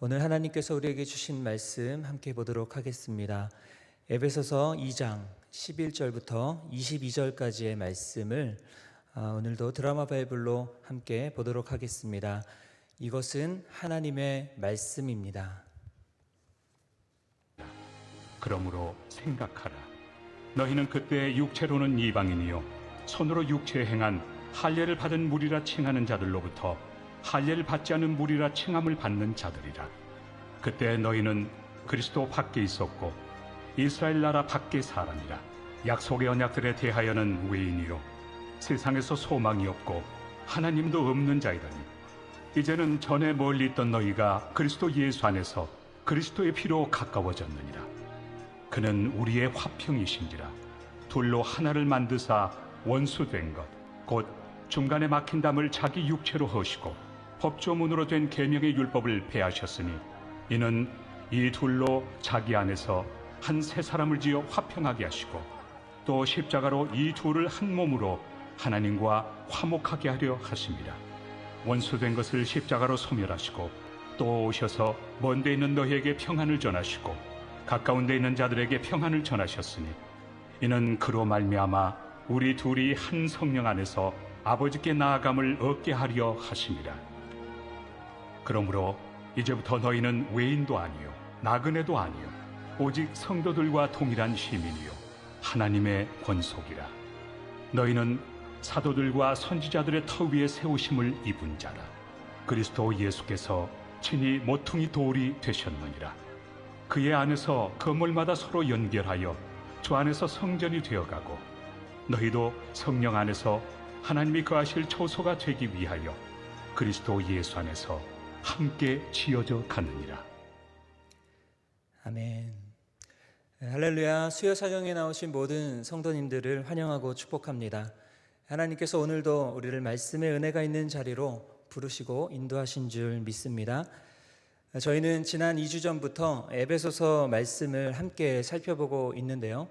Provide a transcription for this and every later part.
오늘 하나님께서 우리에게 주신 말씀 함께 보도록 하겠습니다. 에베소서 2장 11절부터 22절까지의 말씀을 오늘도 드라마 바이블로 함께 보도록 하겠습니다. 이것은 하나님의 말씀입니다. 그러므로 생각하라. 너희는 그때 육체로는 이방인이요 손으로 육체에 행한 할례를 받은 무리라 칭하는 자들로부터 할례를 받지 않은 무리라 칭함을 받는 자들이라. 그때 너희는 그리스도 밖에 있었고 이스라엘 나라 밖의 사람이라. 약속의 언약들에 대하여는 외인이요 세상에서 소망이 없고 하나님도 없는 자이더니 이제는 전에 멀리 있던 너희가 그리스도 예수 안에서 그리스도의 피로 가까워졌느니라. 그는 우리의 화평이신지라. 둘로 하나를 만드사 원수된 것 곧 중간에 막힌 담을 자기 육체로 허시고 법조문으로 된 계명의 율법을 폐하셨으니 이는 이 둘로 자기 안에서 한 새 사람을 지어 화평하게 하시고 또 십자가로 이 둘을 한 몸으로 하나님과 화목하게 하려 하십니다. 원수된 것을 십자가로 소멸하시고 또 오셔서 먼 데 있는 너희에게 평안을 전하시고 가까운 데 있는 자들에게 평안을 전하셨으니 이는 그로 말미암아 우리 둘이 한 성령 안에서 아버지께 나아감을 얻게 하려 하심이라. 그러므로 이제부터 너희는 외인도 아니요 나그네도 아니요 오직 성도들과 동일한 시민이요 하나님의 권속이라. 너희는 사도들과 선지자들의 터 위에 세우심을 입은 자라. 그리스도 예수께서 친히 모퉁이 돌이 되셨느니라. 그의 안에서 건물마다 서로 연결하여 주 안에서 성전이 되어가고 너희도 성령 안에서 하나님이 거하실 초소가 되기 위하여 그리스도 예수 안에서 함께 지어져 가느니라. 아멘. 할렐루야. 수요 사경에 나오신 모든 성도님들을 환영하고 축복합니다. 하나님께서 오늘도 우리를 말씀의 은혜가 있는 자리로 부르시고 인도하신 줄 믿습니다. 저희는 지난 2주 전부터 에베소서 말씀을 함께 살펴보고 있는데요.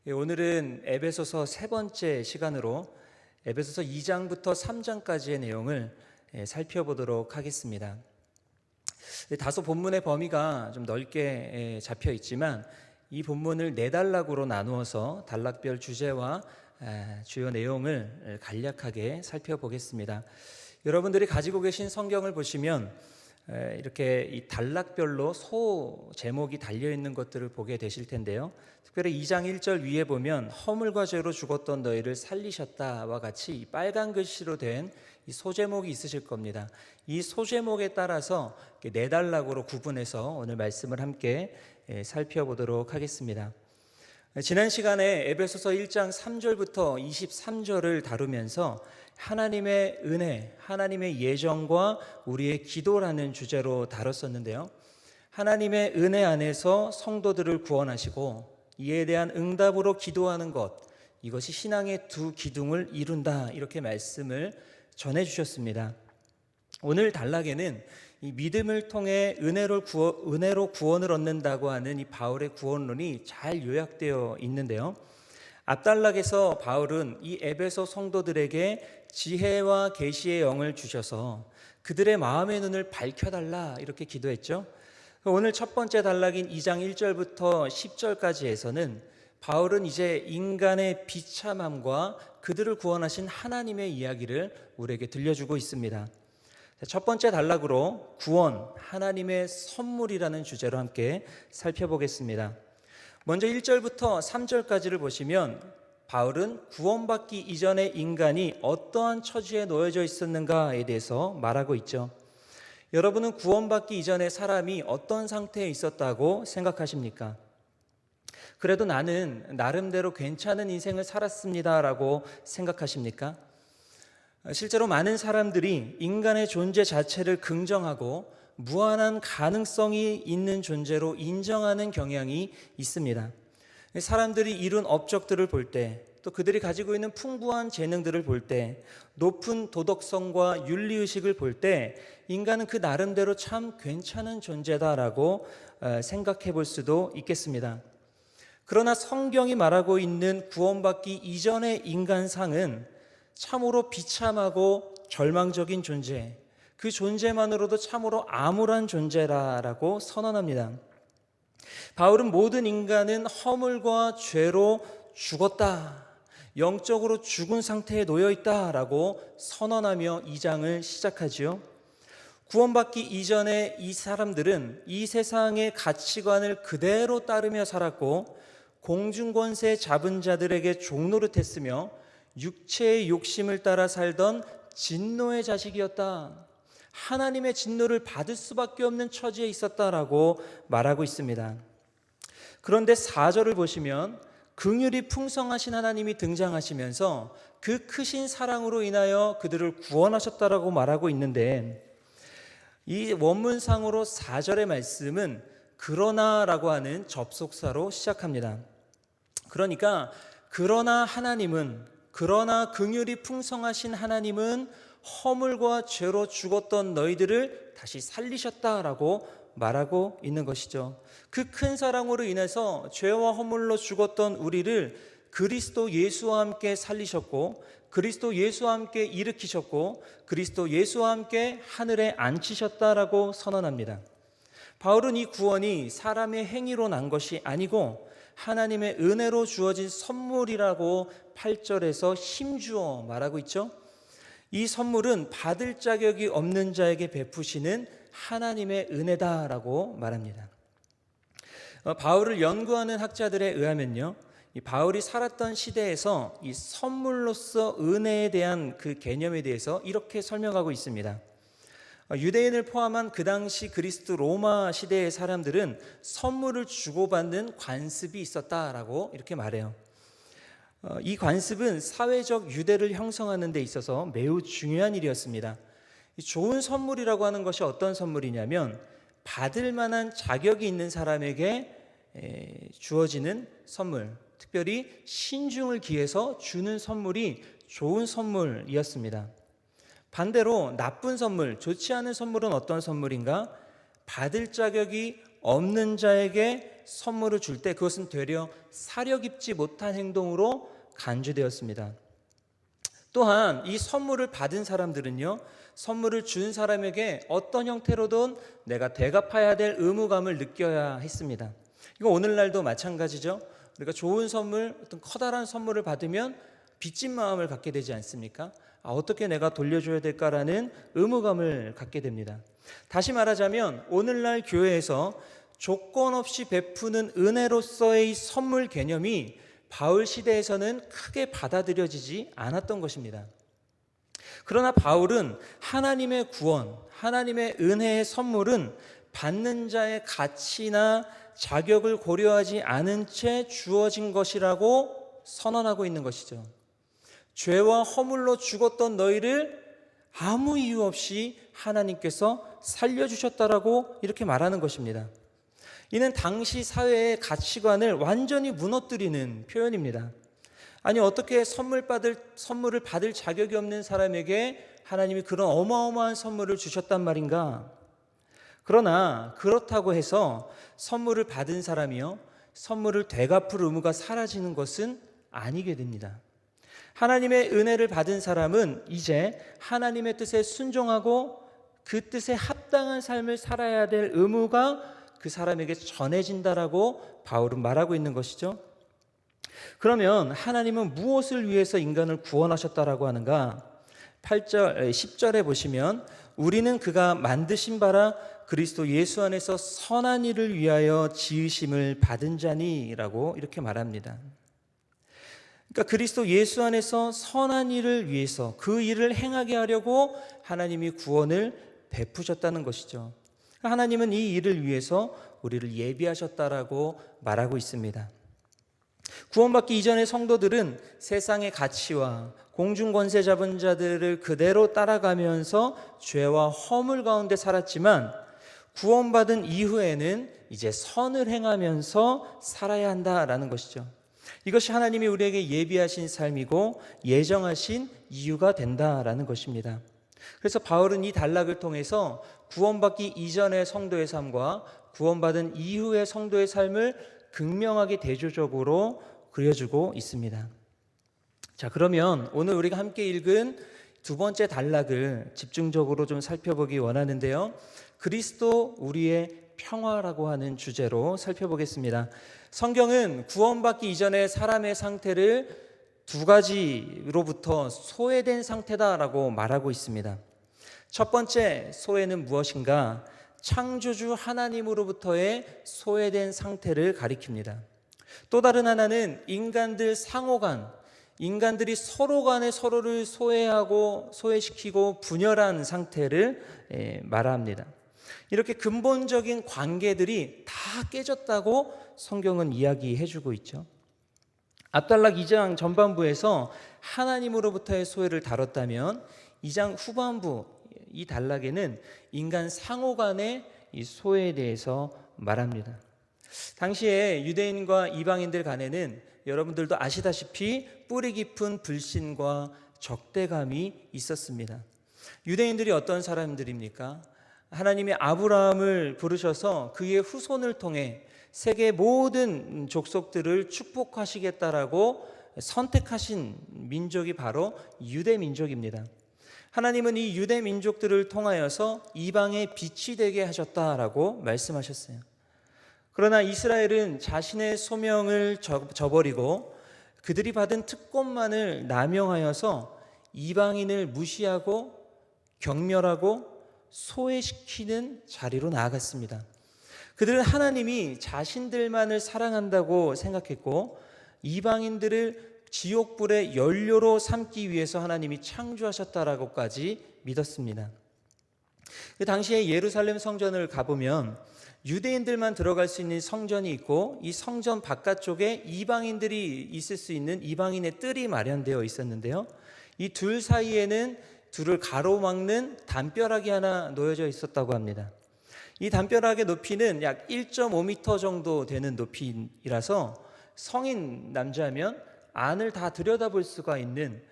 오늘은 에베소서 세 번째 시간으로 에베소서 2장부터 3장까지의 내용을 살펴보도록 하겠습니다. 다소 본문의 범위가 좀 넓게 잡혀 있지만 이 본문을 네 단락으로 나누어서 단락별 주제와 주요 내용을 간략하게 살펴보겠습니다. 여러분들이 가지고 계신 성경을 보시면 이렇게 이 단락별로 소 제목이 달려있는 것들을 보게 되실 텐데요. 특별히 2장 1절 위에 보면 허물과 죄로 죽었던 너희를 살리셨다와 같이 이 빨간 글씨로 된 이 소제목이 있으실 겁니다. 이 소제목에 따라서 네 단락으로 구분해서 오늘 말씀을 함께 살펴보도록 하겠습니다. 지난 시간에 에베소서 1장 3절부터 23절을 다루면서 하나님의 은혜, 하나님의 예정과 우리의 기도라는 주제로 다뤘었는데요. 하나님의 은혜 안에서 성도들을 구원하시고 이에 대한 응답으로 기도하는 것, 이것이 신앙의 두 기둥을 이룬다, 이렇게 말씀을 전해주셨습니다. 오늘 단락에는 이 믿음을 통해 은혜로 구원을 얻는다고 하는 이 바울의 구원론이 잘 요약되어 있는데요. 앞단락에서 바울은 이 에베소 성도들에게 지혜와 계시의 영을 주셔서 그들의 마음의 눈을 밝혀달라, 이렇게 기도했죠. 오늘 첫 번째 단락인 2장 1절부터 10절까지에서는 바울은 이제 인간의 비참함과 그들을 구원하신 하나님의 이야기를 우리에게 들려주고 있습니다. 첫 번째 단락으로 구원, 하나님의 선물이라는 주제로 함께 살펴보겠습니다. 먼저 1절부터 3절까지를 보시면 바울은 구원받기 이전의 인간이 어떠한 처지에 놓여져 있었는가에 대해서 말하고 있죠. 여러분은 구원받기 이전에 사람이 어떤 상태에 있었다고 생각하십니까? 그래도 나는 나름대로 괜찮은 인생을 살았습니다라고 생각하십니까? 실제로 많은 사람들이 인간의 존재 자체를 긍정하고 무한한 가능성이 있는 존재로 인정하는 경향이 있습니다. 사람들이 이룬 업적들을 볼 때, 또 그들이 가지고 있는 풍부한 재능들을 볼 때, 높은 도덕성과 윤리의식을 볼 때 인간은 그 나름대로 참 괜찮은 존재다라고 생각해 볼 수도 있겠습니다. 그러나 성경이 말하고 있는 구원받기 이전의 인간상은 참으로 비참하고 절망적인 존재, 그 존재만으로도 참으로 암울한 존재라고 선언합니다. 바울은 모든 인간은 허물과 죄로 죽었다, 영적으로 죽은 상태에 놓여 있다라고 선언하며 2장을 시작하지요. 구원받기 이전에 이 사람들은 이 세상의 가치관을 그대로 따르며 살았고 공중권세 잡은 자들에게 종노릇했으며 육체의 욕심을 따라 살던 진노의 자식이었다. 하나님의 진노를 받을 수밖에 없는 처지에 있었다라고 말하고 있습니다. 그런데 4절을 보시면 긍휼이 풍성하신 하나님이 등장하시면서 그 크신 사랑으로 인하여 그들을 구원하셨다라고 말하고 있는데, 이 원문상으로 4절의 말씀은 그러나라고 하는 접속사로 시작합니다. 그러니까 그러나 긍휼이 풍성하신 하나님은 허물과 죄로 죽었던 너희들을 다시 살리셨다라고 말하고 있는 것이죠. 그 큰 사랑으로 인해서 죄와 허물로 죽었던 우리를 그리스도 예수와 함께 살리셨고, 그리스도 예수와 함께 일으키셨고, 그리스도 예수와 함께 하늘에 앉히셨다라고 선언합니다. 바울은 이 구원이 사람의 행위로 난 것이 아니고 하나님의 은혜로 주어진 선물이라고 8절에서 힘주어 말하고 있죠. 이 선물은 받을 자격이 없는 자에게 베푸시는 하나님의 은혜다라고 말합니다. 바울을 연구하는 학자들에 의하면요, 이 바울이 살았던 시대에서 이 선물로서 은혜에 대한 그 개념에 대해서 이렇게 설명하고 있습니다. 유대인을 포함한 그 당시 그리스 로마 시대의 사람들은 선물을 주고받는 관습이 있었다라고 이렇게 말해요. 이 관습은 사회적 유대를 형성하는 데 있어서 매우 중요한 일이었습니다. 좋은 선물이라고 하는 것이 어떤 선물이냐면 받을 만한 자격이 있는 사람에게 주어지는 선물, 특별히 신중을 기해서 주는 선물이 좋은 선물이었습니다. 반대로 나쁜 선물, 좋지 않은 선물은 어떤 선물인가? 받을 자격이 없는 자에게 선물을 줄 때 그것은 되려 사려 깊지 못한 행동으로 간주되었습니다. 또한 이 선물을 받은 사람들은요, 선물을 준 사람에게 어떤 형태로든 내가 대갚아야 될 의무감을 느껴야 했습니다. 이거 오늘날도 마찬가지죠. 우리가 좋은 선물, 어떤 커다란 선물을 받으면 빚진 마음을 갖게 되지 않습니까? 어떻게 내가 돌려줘야 될까라는 의무감을 갖게 됩니다. 다시 말하자면 오늘날 교회에서 조건 없이 베푸는 은혜로서의 선물 개념이 바울 시대에서는 크게 받아들여지지 않았던 것입니다. 그러나 바울은 하나님의 구원, 하나님의 은혜의 선물은 받는 자의 가치나 자격을 고려하지 않은 채 주어진 것이라고 선언하고 있는 것이죠. 죄와 허물로 죽었던 너희를 아무 이유 없이 하나님께서 살려주셨다라고 이렇게 말하는 것입니다. 이는 당시 사회의 가치관을 완전히 무너뜨리는 표현입니다. 아니, 어떻게 선물을 받을 자격이 없는 사람에게 하나님이 그런 어마어마한 선물을 주셨단 말인가? 그러나 그렇다고 해서 선물을 받은 사람이요, 선물을 되갚을 의무가 사라지는 것은 아니게 됩니다. 하나님의 은혜를 받은 사람은 이제 하나님의 뜻에 순종하고 그 뜻에 합당한 삶을 살아야 될 의무가 그 사람에게 전해진다라고 바울은 말하고 있는 것이죠. 그러면 하나님은 무엇을 위해서 인간을 구원하셨다라고 하는가? 8절, 10절에 보시면 우리는 그가 만드신 바라 그리스도 예수 안에서 선한 일을 위하여 지으심을 받은 자니라고 이렇게 말합니다. 그러니까 그리스도 예수 안에서 선한 일을 위해서 그 일을 행하게 하려고 하나님이 구원을 베푸셨다는 것이죠. 하나님은 이 일을 위해서 우리를 예비하셨다라고 말하고 있습니다. 구원받기 이전의 성도들은 세상의 가치와 공중권세 잡은 자들을 그대로 따라가면서 죄와 허물 가운데 살았지만 구원받은 이후에는 이제 선을 행하면서 살아야 한다라는 것이죠. 이것이 하나님이 우리에게 예비하신 삶이고 예정하신 이유가 된다라는 것입니다. 그래서 바울은 이 단락을 통해서 구원받기 이전의 성도의 삶과 구원받은 이후의 성도의 삶을 극명하게 대조적으로 그려주고 있습니다. 자, 그러면 오늘 우리가 함께 읽은 두 번째 단락을 집중적으로 좀 살펴보기 원하는데요. 그리스도 우리의 평화라고 하는 주제로 살펴보겠습니다. 성경은 구원받기 이전의 사람의 상태를 두 가지로부터 소외된 상태다라고 말하고 있습니다. 첫 번째 소외는 무엇인가? 창조주 하나님으로부터의 소외된 상태를 가리킵니다. 또 다른 하나는 인간들 상호간, 인간들이 서로 간에 서로를 소외하고 소외시키고 분열한 상태를 말합니다. 이렇게 근본적인 관계들이 다 깨졌다고 성경은 이야기해주고 있죠. 앞단락 2장 전반부에서 하나님으로부터의 소외를 다뤘다면 2장 후반부 이 단락에는 인간 상호 간의 이 소외에 대해서 말합니다. 당시에 유대인과 이방인들 간에는 여러분들도 아시다시피 뿌리 깊은 불신과 적대감이 있었습니다. 유대인들이 어떤 사람들입니까? 하나님이 아브라함을 부르셔서 그의 후손을 통해 세계 모든 족속들을 축복하시겠다라고 선택하신 민족이 바로 유대 민족입니다. 하나님은 이 유대 민족들을 통하여서 이방의 빛이 되게 하셨다라고 말씀하셨어요. 그러나 이스라엘은 자신의 소명을 저버리고 그들이 받은 특권만을 남용하여서 이방인을 무시하고 경멸하고 소외시키는 자리로 나아갔습니다. 그들은 하나님이 자신들만을 사랑한다고 생각했고 이방인들을 지옥불의 연료로 삼기 위해서 하나님이 창조하셨다라고까지 믿었습니다. 그 당시에 예루살렘 성전을 가보면 유대인들만 들어갈 수 있는 성전이 있고 이 성전 바깥쪽에 이방인들이 있을 수 있는 이방인의 뜰이 마련되어 있었는데요. 이 둘 사이에는 둘을 가로막는 담벼락이 하나 놓여져 있었다고 합니다. 이 담벼락의 높이는 약 1.5m 정도 되는 높이라서 성인 남자면 안을 다 들여다볼 수가 있는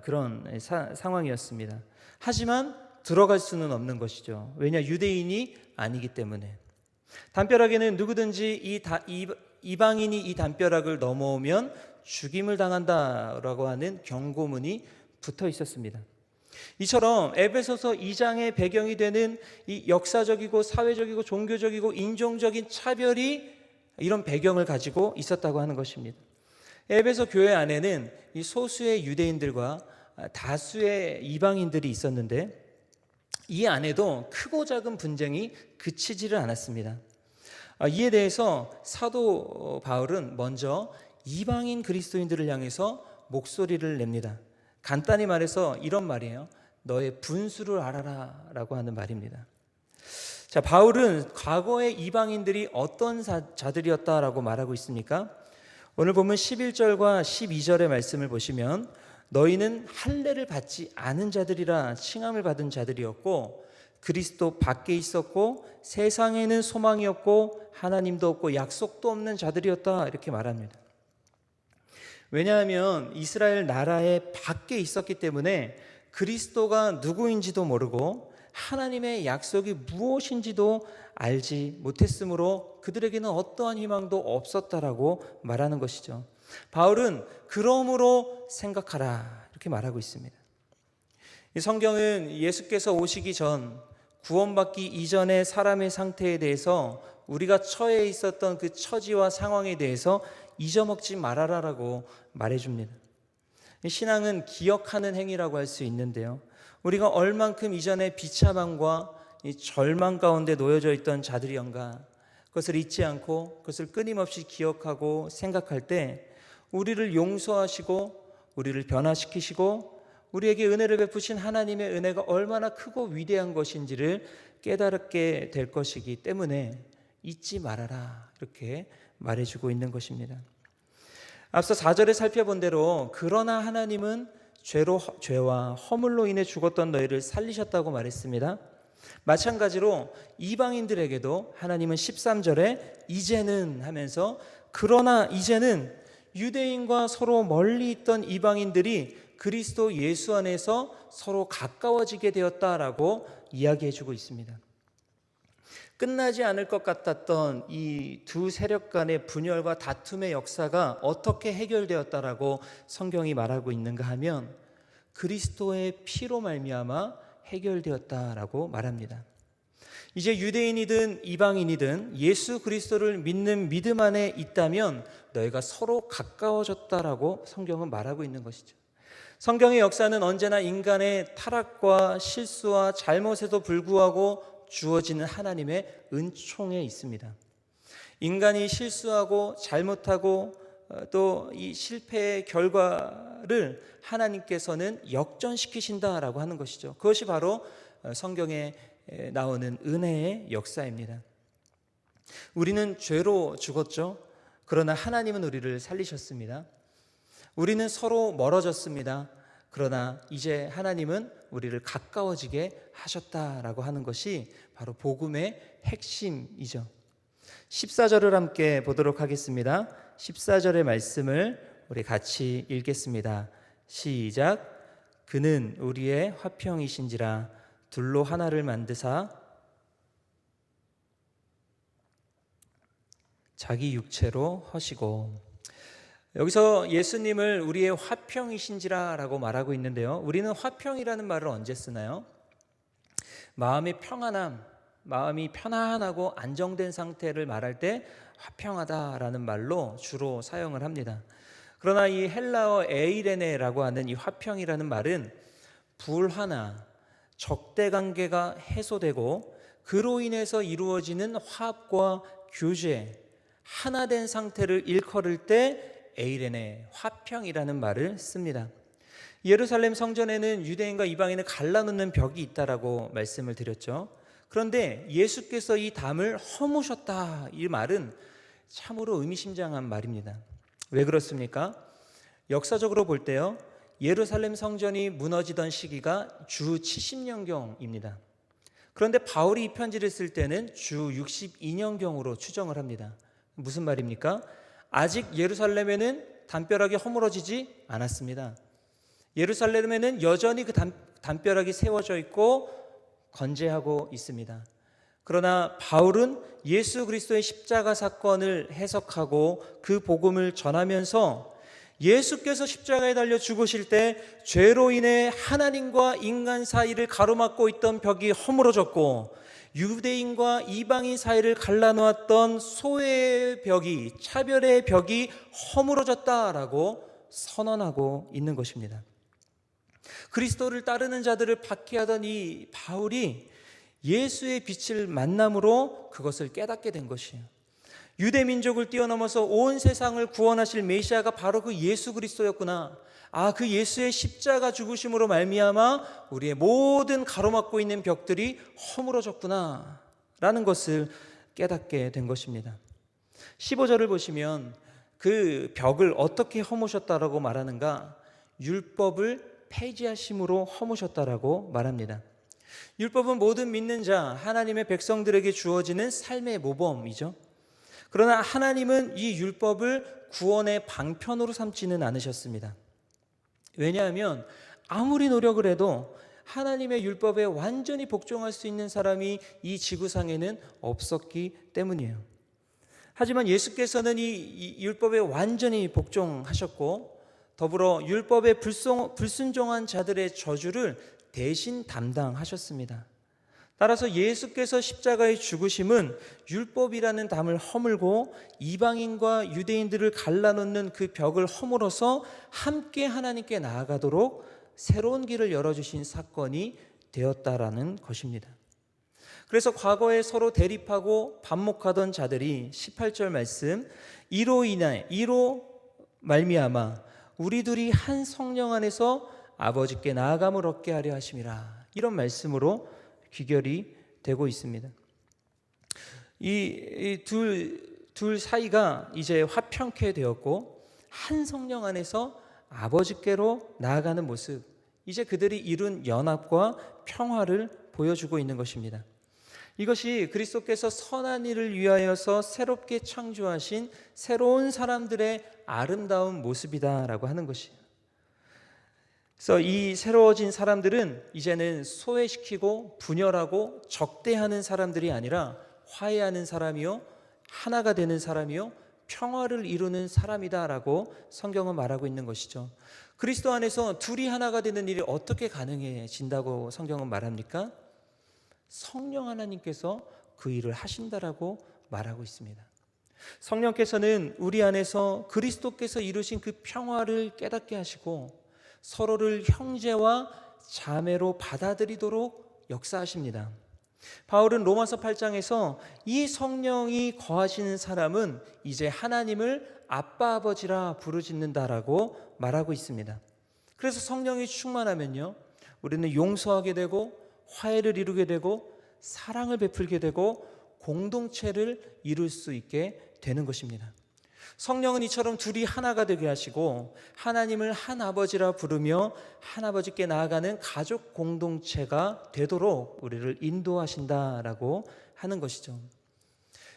그런 상황이었습니다. 하지만 들어갈 수는 없는 것이죠. 왜냐? 유대인이 아니기 때문에. 담벼락에는 누구든지 이방인이 이 담벼락을 넘어오면 죽임을 당한다라고 하는 경고문이 붙어 있었습니다. 이처럼 에베소서 2장의 배경이 되는 이 역사적이고 사회적이고 종교적이고 인종적인 차별이 이런 배경을 가지고 있었다고 하는 것입니다. 에베소 교회 안에는 이 소수의 유대인들과 다수의 이방인들이 있었는데 이 안에도 크고 작은 분쟁이 그치지를 않았습니다. 이에 대해서 사도 바울은 먼저 이방인 그리스도인들을 향해서 목소리를 냅니다. 간단히 말해서 이런 말이에요. 너의 분수를 알아라 라고 하는 말입니다. 자, 바울은 과거의 이방인들이 어떤 자들이었다라고 말하고 있습니까? 오늘 보면 11절과 12절의 말씀을 보시면 너희는 할례를 받지 않은 자들이라 칭함을 받은 자들이었고 그리스도 밖에 있었고 세상에는 소망이 없고 하나님도 없고 약속도 없는 자들이었다 이렇게 말합니다. 왜냐하면 이스라엘 나라의 밖에 있었기 때문에 그리스도가 누구인지도 모르고 하나님의 약속이 무엇인지도 알지 못했으므로 그들에게는 어떠한 희망도 없었다라고 말하는 것이죠. 바울은 그러므로 생각하라 이렇게 말하고 있습니다. 이 성경은 예수께서 오시기 전 구원받기 이전의 사람의 상태에 대해서 우리가 처해 있었던 그 처지와 상황에 대해서 잊어먹지 말아라라고 말해줍니다. 신앙은 기억하는 행위라고 할 수 있는데요. 우리가 얼만큼 이전에 비참함과 이 절망 가운데 놓여져 있던 자들이었는가 그것을 잊지 않고 그것을 끊임없이 기억하고 생각할 때 우리를 용서하시고 우리를 변화시키시고 우리에게 은혜를 베푸신 하나님의 은혜가 얼마나 크고 위대한 것인지를 깨닫게 될 것이기 때문에 잊지 말아라 이렇게 말해주고 있는 것입니다. 앞서 4절에 살펴본 대로 그러나 하나님은 죄와 허물로 인해 죽었던 너희를 살리셨다고 말했습니다. 마찬가지로 이방인들에게도 하나님은 13절에 이제는 하면서 그러나 이제는 유대인과 서로 멀리 있던 이방인들이 그리스도 예수 안에서 서로 가까워지게 되었다라고 이야기해주고 있습니다. 끝나지 않을 것 같았던 이 두 세력 간의 분열과 다툼의 역사가 어떻게 해결되었다라고 성경이 말하고 있는가 하면 그리스도의 피로 말미암아 해결되었다라고 말합니다. 이제 유대인이든 이방인이든 예수 그리스도를 믿는 믿음 안에 있다면 너희가 서로 가까워졌다라고 성경은 말하고 있는 것이죠. 성경의 역사는 언제나 인간의 타락과 실수와 잘못에도 불구하고 주어지는 하나님의 은총에 있습니다. 인간이 실수하고 잘못하고 또 이 실패의 결과를 하나님께서는 역전시키신다라고 하는 것이죠. 그것이 바로 성경에 나오는 은혜의 역사입니다. 우리는 죄로 죽었죠. 그러나 하나님은 우리를 살리셨습니다. 우리는 서로 멀어졌습니다. 그러나 이제 하나님은 우리를 가까워지게 하셨다라고 하는 것이 바로 복음의 핵심이죠. 14절을 함께 보도록 하겠습니다. 14절의 말씀을 우리 같이 읽겠습니다. 시작. 그는 우리의 화평이신지라 둘로 하나를 만드사 자기 육체로 허시고. 여기서 예수님을 우리의 화평이신지라 라고 말하고 있는데요, 우리는 화평이라는 말을 언제 쓰나요? 마음의 평안함, 마음이 편안하고 안정된 상태를 말할 때 화평하다라는 말로 주로 사용을 합니다. 그러나 이 헬라어 에이레네라고 하는 이 화평이라는 말은 불화나 적대관계가 해소되고 그로 인해서 이루어지는 화합과 교제, 하나된 상태를 일컬을 때 에이레네, 화평이라는 말을 씁니다. 예루살렘 성전에는 유대인과 이방인을 갈라놓는 벽이 있다라고 말씀을 드렸죠. 그런데 예수께서 이 담을 허무셨다, 이 말은 참으로 의미심장한 말입니다. 왜 그렇습니까? 역사적으로 볼 때요, 예루살렘 성전이 무너지던 시기가 주 70년경입니다. 그런데 바울이 이 편지를 쓸 때는 주 62년경으로 추정을 합니다. 무슨 말입니까? 아직 예루살렘에는 담벼락이 허물어지지 않았습니다. 예루살렘에는 여전히 그 담벼락이 세워져 있고 건재하고 있습니다. 그러나 바울은 예수 그리스도의 십자가 사건을 해석하고 그 복음을 전하면서 예수께서 십자가에 달려 죽으실 때 죄로 인해 하나님과 인간 사이를 가로막고 있던 벽이 허물어졌고 유대인과 이방인 사이를 갈라놓았던 소외의 벽이, 차별의 벽이 허물어졌다라고 선언하고 있는 것입니다. 그리스도를 따르는 자들을 박해하던 이 바울이 예수의 빛을 만남으로 그것을 깨닫게 된 것이에요. 유대 민족을 뛰어넘어서 온 세상을 구원하실 메시아가 바로 그 예수 그리스도였구나. 그 예수의 십자가 죽으심으로 말미암아 우리의 모든 가로막고 있는 벽들이 허물어졌구나 라는 것을 깨닫게 된 것입니다. 15절을 보시면 그 벽을 어떻게 허무셨다라고 말하는가? 율법을 폐지하심으로 허무셨다라고 말합니다. 율법은 모든 믿는 자, 하나님의 백성들에게 주어지는 삶의 모범이죠. 그러나 하나님은 이 율법을 구원의 방편으로 삼지는 않으셨습니다. 왜냐하면 아무리 노력을 해도 하나님의 율법에 완전히 복종할 수 있는 사람이 이 지구상에는 없었기 때문이에요. 하지만 예수께서는 이 율법에 완전히 복종하셨고 더불어 율법에 불순종한 자들의 저주를 대신 담당하셨습니다. 따라서 예수께서 십자가의 죽으심은 율법이라는 담을 허물고 이방인과 유대인들을 갈라놓는 그 벽을 허물어서 함께 하나님께 나아가도록 새로운 길을 열어주신 사건이 되었다라는 것입니다. 그래서 과거에 서로 대립하고 반목하던 자들이 18절 말씀, 이로 말미암아 우리 둘이 한 성령 안에서 아버지께 나아감을 얻게 하려 하심이라, 이런 말씀으로 귀결이 되고 있습니다. 이 둘 사이가 이제 화평케 되었고 한 성령 안에서 아버지께로 나아가는 모습, 이제 그들이 이룬 연합과 평화를 보여주고 있는 것입니다. 이것이 그리스도께서 선한 일을 위하여서 새롭게 창조하신 새로운 사람들의 아름다운 모습이다라고 하는 것이에요. 그래서 이 새로워진 사람들은 이제는 소외시키고 분열하고 적대하는 사람들이 아니라 화해하는 사람이요, 하나가 되는 사람이요, 평화를 이루는 사람이다라고 성경은 말하고 있는 것이죠. 그리스도 안에서 둘이 하나가 되는 일이 어떻게 가능해진다고 성경은 말합니까? 성령 하나님께서 그 일을 하신다라고 말하고 있습니다. 성령께서는 우리 안에서 그리스도께서 이루신 그 평화를 깨닫게 하시고 서로를 형제와 자매로 받아들이도록 역사하십니다. 바울은 로마서 8장에서 이 성령이 거하시는 사람은 이제 하나님을 아빠 아버지라 부르짖는다라고 말하고 있습니다. 그래서 성령이 충만하면요, 우리는 용서하게 되고 화해를 이루게 되고 사랑을 베풀게 되고 공동체를 이룰 수 있게 되는 것입니다. 성령은 이처럼 둘이 하나가 되게 하시고 하나님을 한 아버지라 부르며 한 아버지께 나아가는 가족 공동체가 되도록 우리를 인도하신다라고 하는 것이죠.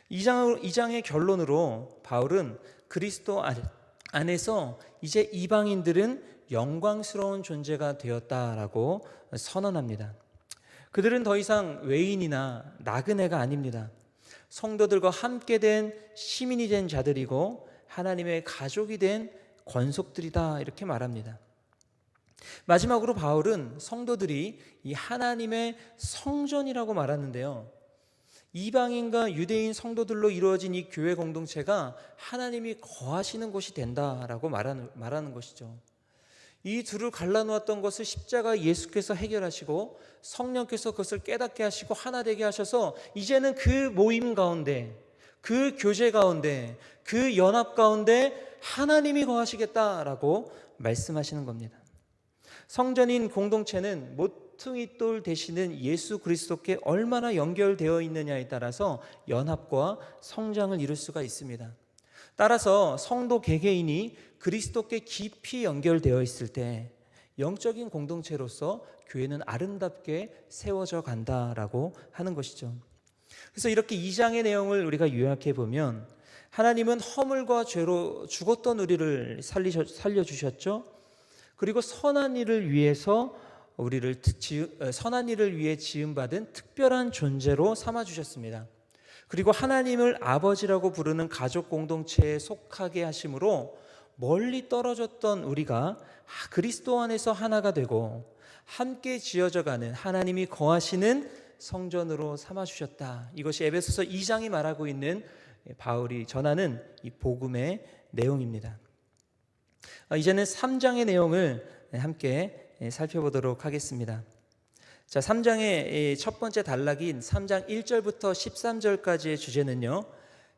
이 장의 결론으로 바울은 그리스도 안에서 이제 이방인들은 영광스러운 존재가 되었다라고 선언합니다. 그들은 더 이상 외인이나 나그네가 아닙니다. 성도들과 함께 된 시민이 된 자들이고 하나님의 가족이 된 권속들이다, 이렇게 말합니다. 마지막으로 바울은 성도들이 이 하나님의 성전이라고 말하는데요, 이방인과 유대인 성도들로 이루어진 이 교회 공동체가 하나님이 거하시는 곳이 된다라고 말하는 것이죠. 이 둘을 갈라놓았던 것을 십자가 예수께서 해결하시고 성령께서 그것을 깨닫게 하시고 하나 되게 하셔서 이제는 그 모임 가운데, 그 교제 가운데, 그 연합 가운데 하나님이 거하시겠다라고 말씀하시는 겁니다. 성전인 공동체는 모퉁이 돌 되시는 예수 그리스도께 얼마나 연결되어 있느냐에 따라서 연합과 성장을 이룰 수가 있습니다. 따라서 성도 개개인이 그리스도께 깊이 연결되어 있을 때 영적인 공동체로서 교회는 아름답게 세워져 간다라고 하는 것이죠. 그래서 이렇게 2장의 내용을 우리가 요약해 보면 하나님은 허물과 죄로 죽었던 우리를 살려주셨죠. 그리고 선한 일을 위해 지음받은 특별한 존재로 삼아주셨습니다. 그리고 하나님을 아버지라고 부르는 가족 공동체에 속하게 하심으로 멀리 떨어졌던 우리가 그리스도 안에서 하나가 되고 함께 지어져가는 하나님이 거하시는 성전으로 삼아주셨다. 이것이 에베소서 2장이 말하고 있는 바울이 전하는 이 복음의 내용입니다. 이제는 3장의 내용을 함께 살펴보도록 하겠습니다. 자, 3장의 첫 번째 단락인 3장 1절부터 13절까지의 주제는요,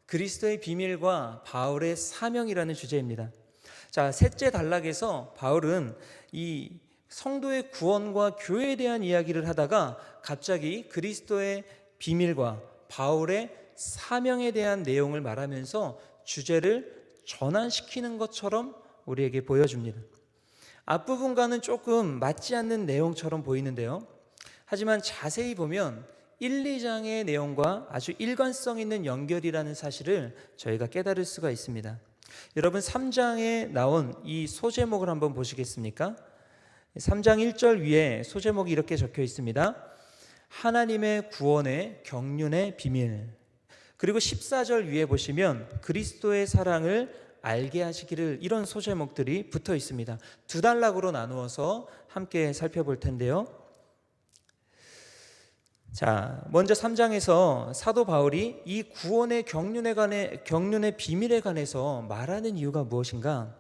그리스도의 비밀과 바울의 사명이라는 주제입니다. 자, 셋째 단락에서 바울은 이 성도의 구원과 교회에 대한 이야기를 하다가 갑자기 그리스도의 비밀과 바울의 사명에 대한 내용을 말하면서 주제를 전환시키는 것처럼 우리에게 보여줍니다. 앞부분과는 조금 맞지 않는 내용처럼 보이는데요, 하지만 자세히 보면 1, 2장의 내용과 아주 일관성 있는 연결이라는 사실을 저희가 깨달을 수가 있습니다. 여러분, 3장에 나온 이 소제목을 한번 보시겠습니까? 3장 1절 위에 소제목이 이렇게 적혀 있습니다. 하나님의 구원의 경륜의 비밀. 그리고 14절 위에 보시면 그리스도의 사랑을 알게 하시기를, 이런 소제목들이 붙어 있습니다. 두 단락으로 나누어서 함께 살펴볼 텐데요. 자, 먼저 3장에서 사도 바울이 이 구원의 경륜의 비밀에 관해서 말하는 이유가 무엇인가?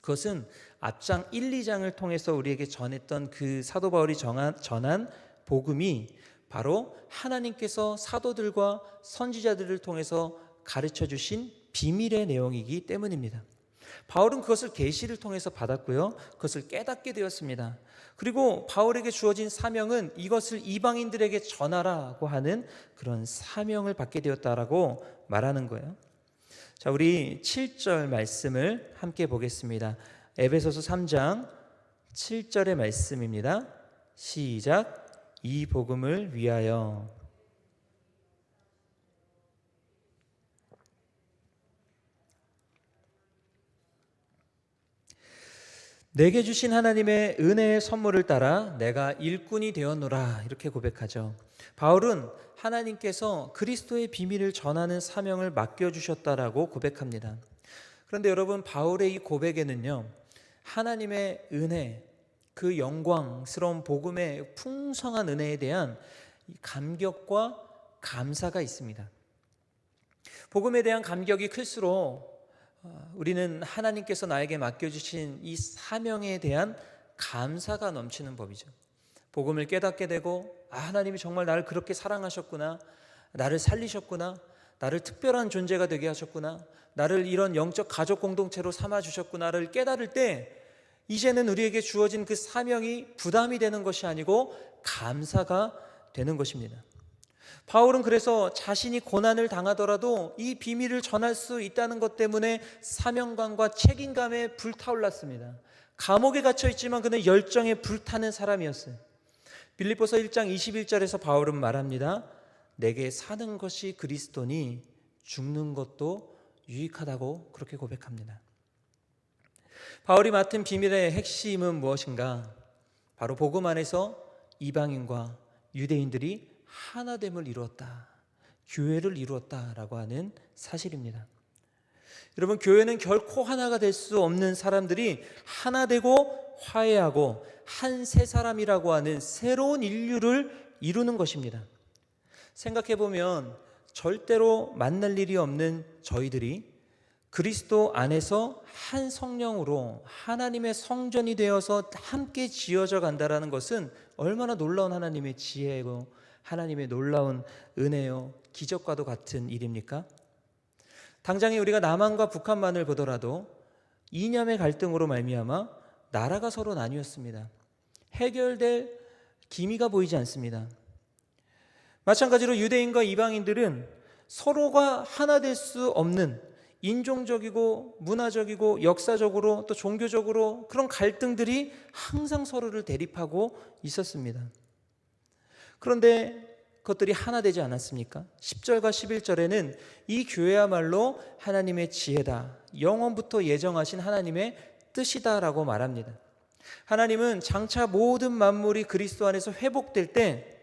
그것은 앞장 1, 2장을 통해서 우리에게 전했던 그 사도 바울이 전한 복음이 바로 하나님께서 사도들과 선지자들을 통해서 가르쳐 주신 비밀의 내용이기 때문입니다. 바울은 그것을 계시를 통해서 받았고요, 그것을 깨닫게 되었습니다. 그리고 바울에게 주어진 사명은 이것을 이방인들에게 전하라고 하는 그런 사명을 받게 되었다라고 말하는 거예요. 자, 우리 7절 말씀을 함께 보겠습니다. 에베소서 3장 7절의 말씀입니다. 시작. 이 복음을 위하여. 내게 주신 하나님의 은혜의 선물을 따라 내가 일꾼이 되었노라, 이렇게 고백하죠. 바울은 하나님께서 그리스도의 비밀을 전하는 사명을 맡겨주셨다라고 고백합니다. 그런데 여러분, 바울의 이 고백에는요, 하나님의 은혜, 그 영광스러운 복음의 풍성한 은혜에 대한 감격과 감사가 있습니다. 복음에 대한 감격이 클수록 우리는 하나님께서 나에게 맡겨주신 이 사명에 대한 감사가 넘치는 법이죠. 복음을 깨닫게 되고, 하나님이 정말 나를 그렇게 사랑하셨구나, 나를 살리셨구나, 나를 특별한 존재가 되게 하셨구나, 나를 이런 영적 가족 공동체로 삼아주셨구나를 깨달을 때, 이제는 우리에게 주어진 그 사명이 부담이 되는 것이 아니고 감사가 되는 것입니다. 바울은 그래서 자신이 고난을 당하더라도 이 비밀을 전할 수 있다는 것 때문에 사명감과 책임감에 불타올랐습니다. 감옥에 갇혀 있지만 그는 열정에 불타는 사람이었어요. 빌립보서 1장 21절에서 바울은 말합니다. 내게 사는 것이 그리스도니 죽는 것도 유익하다고 그렇게 고백합니다. 바울이 맡은 비밀의 핵심은 무엇인가? 바로 복음 안에서 이방인과 유대인들이 하나됨을 이루었다, 교회를 이루었다라고 하는 사실입니다. 여러분, 교회는 결코 하나가 될 수 없는 사람들이 하나 되고 화해하고 한 세 사람이라고 하는 새로운 인류를 이루는 것입니다. 생각해보면 절대로 만날 일이 없는 저희들이 그리스도 안에서 한 성령으로 하나님의 성전이 되어서 함께 지어져 간다는 것은 얼마나 놀라운 하나님의 지혜고 하나님의 놀라운 은혜요, 기적과도 같은 일입니까? 당장에 우리가 남한과 북한만을 보더라도 이념의 갈등으로 말미암아 나라가 서로 나뉘었습니다. 해결될 기미가 보이지 않습니다. 마찬가지로 유대인과 이방인들은 서로가 하나 될 수 없는 인종적이고 문화적이고 역사적으로 또 종교적으로 그런 갈등들이 항상 서로를 대립하고 있었습니다. 그런데 그것들이 하나 되지 않았습니까? 10절과 11절에는 이 교회야말로 하나님의 지혜다, 영원부터 예정하신 하나님의 뜻이다라고 말합니다. 하나님은 장차 모든 만물이 그리스도 안에서 회복될 때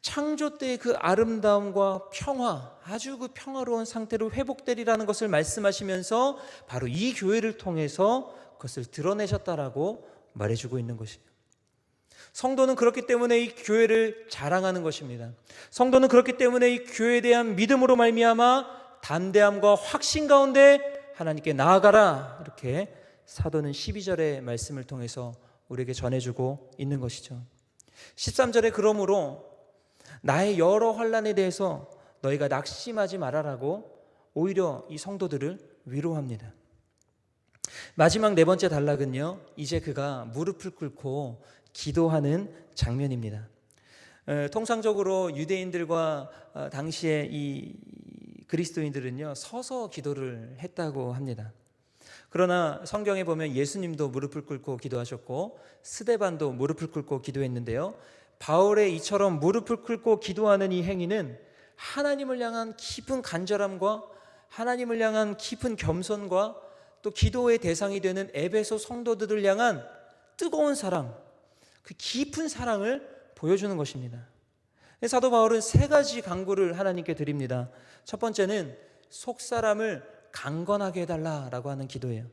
창조 때의 그 아름다움과 평화, 아주 그 평화로운 상태로 회복되리라는 것을 말씀하시면서 바로 이 교회를 통해서 그것을 드러내셨다라고 말해주고 있는 것이에요. 성도는 그렇기 때문에 이 교회를 자랑하는 것입니다. 성도는 그렇기 때문에 이 교회에 대한 믿음으로 말미암아 담대함과 확신 가운데 하나님께 나아가라, 이렇게 사도는 12절의 말씀을 통해서 우리에게 전해주고 있는 것이죠. 13절에 그러므로 나의 여러 환난에 대해서 너희가 낙심하지 말아라고 오히려 이 성도들을 위로합니다. 마지막 네 번째 단락은요, 이제 그가 무릎을 꿇고 기도하는 장면입니다. 통상적으로 유대인들과 당시에 이 그리스도인들은요, 서서 기도를 했다고 합니다. 그러나 성경에 보면 예수님도 무릎을 꿇고 기도하셨고 스데반도 무릎을 꿇고 기도했는데요, 바울의 이처럼 무릎을 꿇고 기도하는 이 행위는 하나님을 향한 깊은 간절함과 하나님을 향한 깊은 겸손과 또 기도의 대상이 되는 에베소 성도들을 향한 뜨거운 사랑, 그 깊은 사랑을 보여주는 것입니다. 사도 바울은 세 가지 간구를 하나님께 드립니다. 첫 번째는 속사람을 강건하게 해달라라고 하는 기도예요.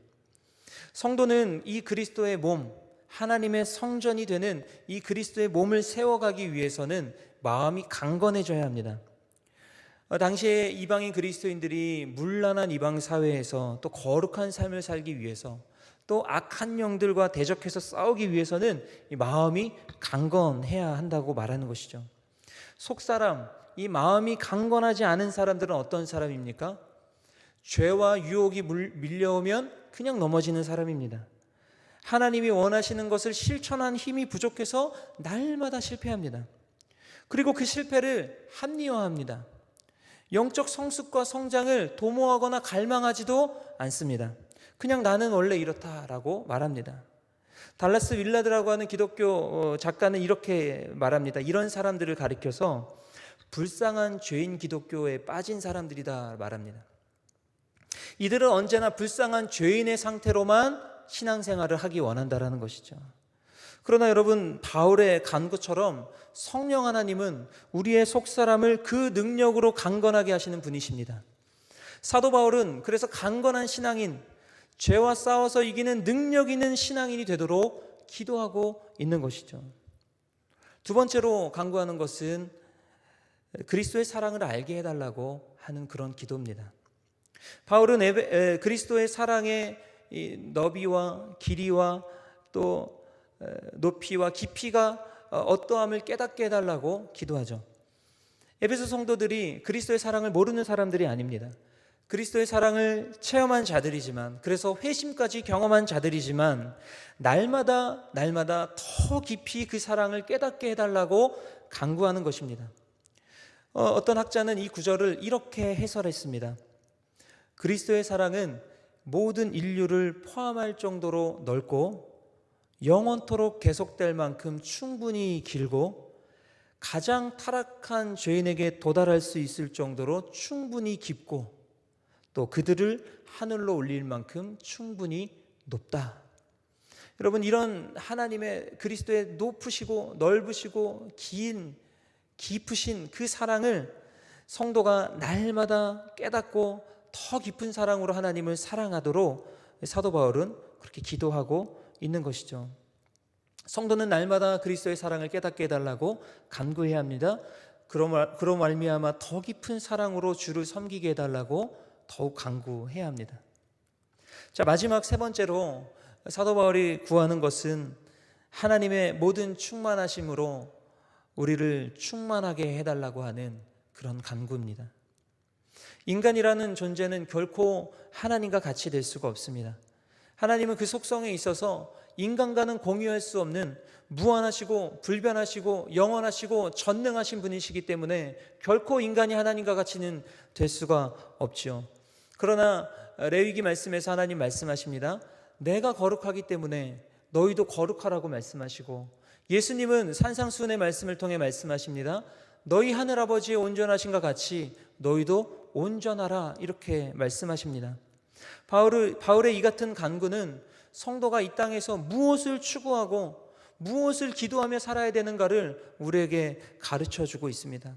성도는 이 그리스도의 몸, 하나님의 성전이 되는 이 그리스도의 몸을 세워가기 위해서는 마음이 강건해져야 합니다. 당시에 이방인 그리스도인들이 문란한 이방 사회에서 또 거룩한 삶을 살기 위해서 또 악한 영들과 대적해서 싸우기 위해서는 이 마음이 강건해야 한다고 말하는 것이죠. 속사람, 이 마음이 강건하지 않은 사람들은 어떤 사람입니까? 죄와 유혹이 밀려오면 그냥 넘어지는 사람입니다. 하나님이 원하시는 것을 실천한 힘이 부족해서 날마다 실패합니다. 그리고 그 실패를 합리화합니다. 영적 성숙과 성장을 도모하거나 갈망하지도 않습니다. 그냥 나는 원래 이렇다라고 말합니다. 달라스 윌라드라고 하는 기독교 작가는 이렇게 말합니다. 이런 사람들을 가리켜서 불쌍한 죄인 기독교에 빠진 사람들이다 말합니다. 이들은 언제나 불쌍한 죄인의 상태로만 신앙생활을 하기 원한다라는 것이죠. 그러나 여러분, 바울의 간구처럼 성령 하나님은 우리의 속사람을 그 능력으로 강건하게 하시는 분이십니다. 사도 바울은 그래서 강건한 신앙인, 죄와 싸워서 이기는 능력 있는 신앙인이 되도록 기도하고 있는 것이죠. 두 번째로 간구하는 것은 그리스도의 사랑을 알게 해달라고 하는 그런 기도입니다. 바울은 그리스도의 사랑의 너비와 길이와 또 높이와 깊이가 어떠함을 깨닫게 해달라고 기도하죠. 에베소 성도들이 그리스도의 사랑을 모르는 사람들이 아닙니다. 그리스도의 사랑을 체험한 자들이지만, 그래서 회심까지 경험한 자들이지만, 날마다 더 깊이 그 사랑을 깨닫게 해달라고 간구하는 것입니다. 어떤 학자는 이 구절을 이렇게 해설했습니다. 그리스도의 사랑은 모든 인류를 포함할 정도로 넓고 영원토록 계속될 만큼 충분히 길고 가장 타락한 죄인에게 도달할 수 있을 정도로 충분히 깊고 또 그들을 하늘로 올릴 만큼 충분히 높다. 여러분, 이런 하나님의 그리스도의 높으시고 넓으시고 깊으신 그 사랑을 성도가 날마다 깨닫고 더 깊은 사랑으로 하나님을 사랑하도록 사도 바울은 그렇게 기도하고 있는 것이죠. 성도는 날마다 그리스도의 사랑을 깨닫게 해달라고 간구해야 합니다. 그로 말미암아 더 깊은 사랑으로 주를 섬기게 해달라고 더욱 간구해야 합니다. 자, 마지막 세 번째로 사도 바울이 구하는 것은 하나님의 모든 충만하심으로 우리를 충만하게 해달라고 하는 그런 간구입니다. 인간이라는 존재는 결코 하나님과 같이 될 수가 없습니다. 하나님은 그 속성에 있어서 인간과는 공유할 수 없는 무한하시고 불변하시고 영원하시고 전능하신 분이시기 때문에 결코 인간이 하나님과 같이는 될 수가 없지요. 그러나 레위기 말씀에서 하나님 말씀하십니다. 내가 거룩하기 때문에 너희도 거룩하라고 말씀하시고, 예수님은 산상수훈의 말씀을 통해 말씀하십니다. 너희 하늘아버지의 온전하심과 같이 너희도 온전하라, 이렇게 말씀하십니다. 바울의 이 같은 간구는 성도가 이 땅에서 무엇을 추구하고 무엇을 기도하며 살아야 되는가를 우리에게 가르쳐주고 있습니다.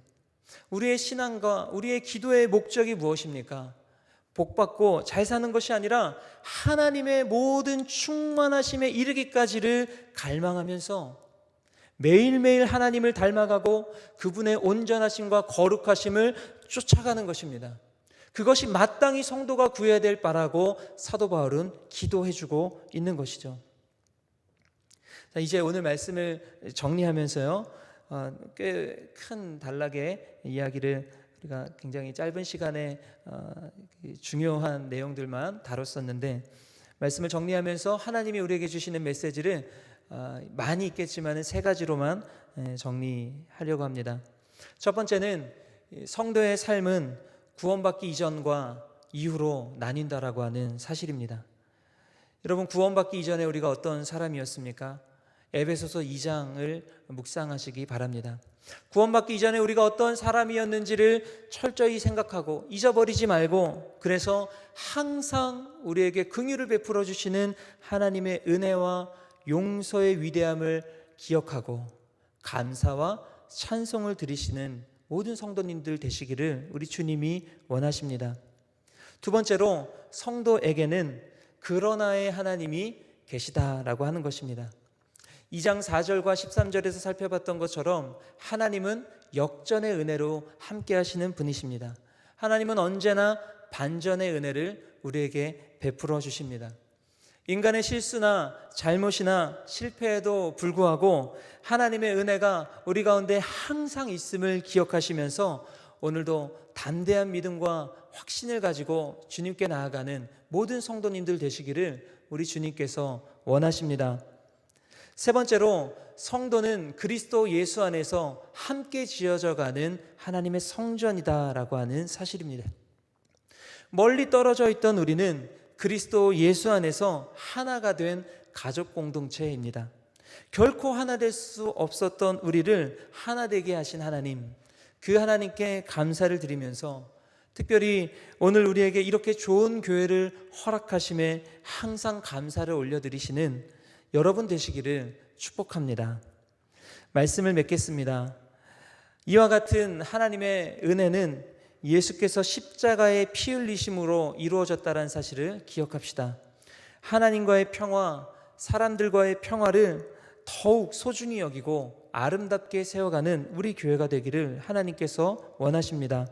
우리의 신앙과 우리의 기도의 목적이 무엇입니까? 복받고 잘 사는 것이 아니라 하나님의 모든 충만하심에 이르기까지를 갈망하면서 매일매일 하나님을 닮아가고 그분의 온전하심과 거룩하심을 쫓아가는 것입니다. 그것이 마땅히 성도가 구해야 될 바라고 사도 바울은 기도해주고 있는 것이죠. 자, 이제 오늘 말씀을 정리하면서요, 꽤 큰 단락의 이야기를 우리가 굉장히 짧은 시간에 중요한 내용들만 다뤘었는데, 말씀을 정리하면서 하나님이 우리에게 주시는 메시지를 많이 있겠지만 세 가지로만 정리하려고 합니다. 첫 번째는 성도의 삶은 구원받기 이전과 이후로 나뉜다라고 하는 사실입니다. 여러분, 구원받기 이전에 우리가 어떤 사람이었습니까? 에베소서 2장을 묵상하시기 바랍니다. 구원받기 이전에 우리가 어떤 사람이었는지를 철저히 생각하고 잊어버리지 말고, 그래서 항상 우리에게 긍휼을 베풀어 주시는 하나님의 은혜와 용서의 위대함을 기억하고 감사와 찬송을 드리시는 모든 성도님들 되시기를 우리 주님이 원하십니다. 두 번째로, 성도에게는 그러나의 하나님이 계시다라고 하는 것입니다. 2장 4절과 13절에서 살펴봤던 것처럼 하나님은 역전의 은혜로 함께 하시는 분이십니다. 하나님은 언제나 반전의 은혜를 우리에게 베풀어 주십니다. 인간의 실수나 잘못이나 실패에도 불구하고 하나님의 은혜가 우리 가운데 항상 있음을 기억하시면서 오늘도 담대한 믿음과 확신을 가지고 주님께 나아가는 모든 성도님들 되시기를 우리 주님께서 원하십니다. 세 번째로, 성도는 그리스도 예수 안에서 함께 지어져 가는 하나님의 성전이다라고 하는 사실입니다. 멀리 떨어져 있던 우리는 그리스도 예수 안에서 하나가 된 가족 공동체입니다. 결코 하나 될 수 없었던 우리를 하나 되게 하신 하나님, 그 하나님께 감사를 드리면서 특별히 오늘 우리에게 이렇게 좋은 교회를 허락하심에 항상 감사를 올려드리시는 여러분 되시기를 축복합니다. 말씀을 맺겠습니다. 이와 같은 하나님의 은혜는 예수께서 십자가의 피 흘리심으로 이루어졌다는 사실을 기억합시다. 하나님과의 평화, 사람들과의 평화를 더욱 소중히 여기고 아름답게 세워가는 우리 교회가 되기를 하나님께서 원하십니다.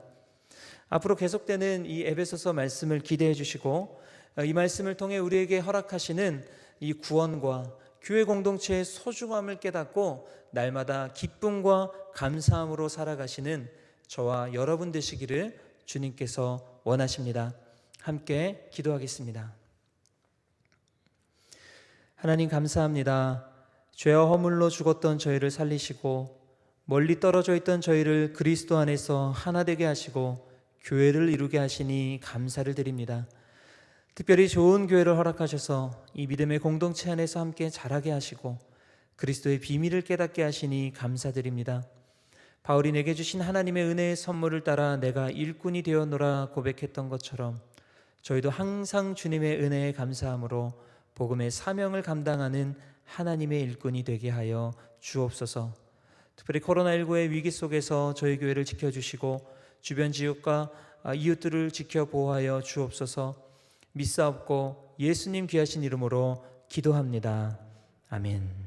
앞으로 계속되는 이 에베소서 말씀을 기대해 주시고 이 말씀을 통해 우리에게 허락하시는 이 구원과 교회 공동체의 소중함을 깨닫고 날마다 기쁨과 감사함으로 살아가시는 저와 여러분 되시기를 주님께서 원하십니다. 함께 기도하겠습니다. 하나님 감사합니다. 죄와 허물로 죽었던 저희를 살리시고 멀리 떨어져 있던 저희를 그리스도 안에서 하나 되게 하시고 교회를 이루게 하시니 감사를 드립니다. 특별히 좋은 교회를 허락하셔서 이 믿음의 공동체 안에서 함께 자라게 하시고 그리스도의 비밀을 깨닫게 하시니 감사드립니다. 바울이 내게 주신 하나님의 은혜의 선물을 따라 내가 일꾼이 되었노라 고백했던 것처럼 저희도 항상 주님의 은혜에 감사함으로 복음의 사명을 감당하는 하나님의 일꾼이 되게 하여 주옵소서. 특별히 코로나19의 위기 속에서 저희 교회를 지켜주시고 주변 지역과 이웃들을 지켜 보호하여 주옵소서. 믿사옵고 예수님 귀하신 이름으로 기도합니다. 아멘.